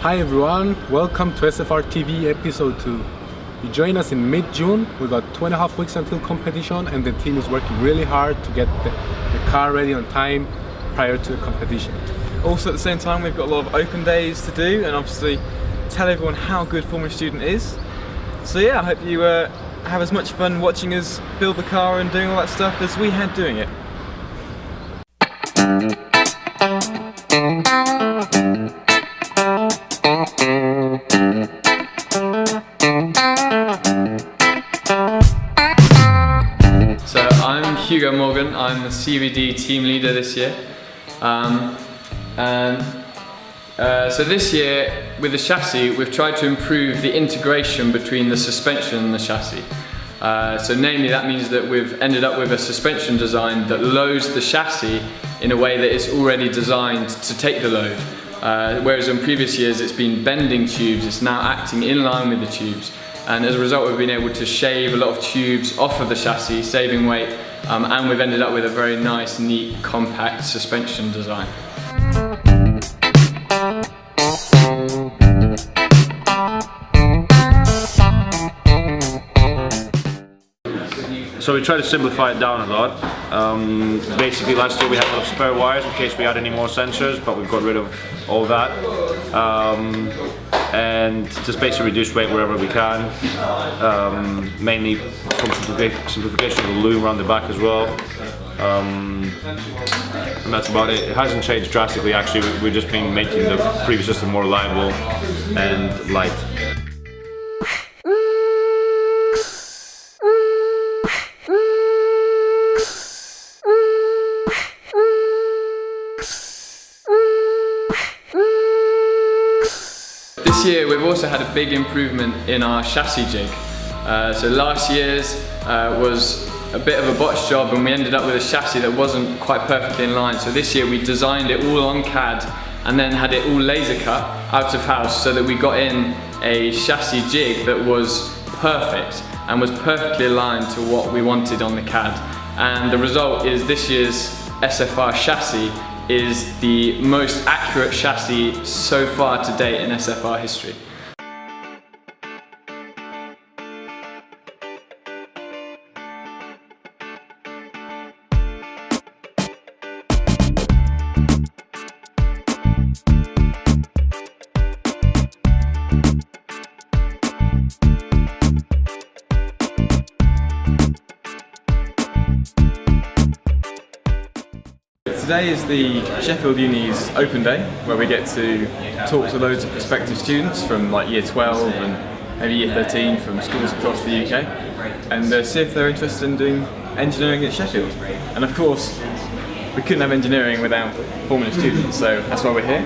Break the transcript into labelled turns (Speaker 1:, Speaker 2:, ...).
Speaker 1: Hi everyone, welcome to SFR TV Episode 2. You join us in mid-June. We got 2.5 weeks until competition and the team is working really hard to get the car ready on time prior to the competition.
Speaker 2: Also at the same time we've got a lot of open days to do and obviously tell everyone how good Formula Student is. So yeah, I hope you have as much fun watching us build the car and doing all that stuff as we had doing it.
Speaker 3: So I'm Hugo Morgan, I'm the CVD team leader this year. So this year with the chassis we've tried to improve the integration between the suspension and the chassis. So namely that means that we've ended up with a suspension design that loads the chassis in a way that it's already designed to take the load. Whereas in previous years it's been bending tubes, it's now acting in line with the tubes. And as a result we've been able to shave a lot of tubes off of the chassis, saving weight, and we've ended up with a very nice, neat, compact suspension design.
Speaker 4: So we try to simplify it down a lot. Basically last year we had a lot of spare wires in case we had any more sensors, but we've got rid of all that. And just basically reduce weight wherever we can. Mainly from simplification of the loom around the back as well. And that's about it. It hasn't changed drastically actually, we've just been making the previous system more reliable and light.
Speaker 3: This year we've also had a big improvement in our chassis jig. So last year's was a bit of a botched job and we ended up with a chassis that wasn't quite perfectly in line. So this year we designed it all on CAD and then had it all laser cut out of house so that we got in a chassis jig that was perfect and was perfectly aligned to what we wanted on the CAD. And the result is this year's SFR chassis is the most accurate chassis so far to date in SFR history.
Speaker 2: Today is the Sheffield Uni's open day where we get to talk to loads of prospective students from like year 12 and maybe year 13 from schools across the UK and see if they're interested in doing engineering at Sheffield. And of course we couldn't have engineering without Formula Students, so that's why we're here.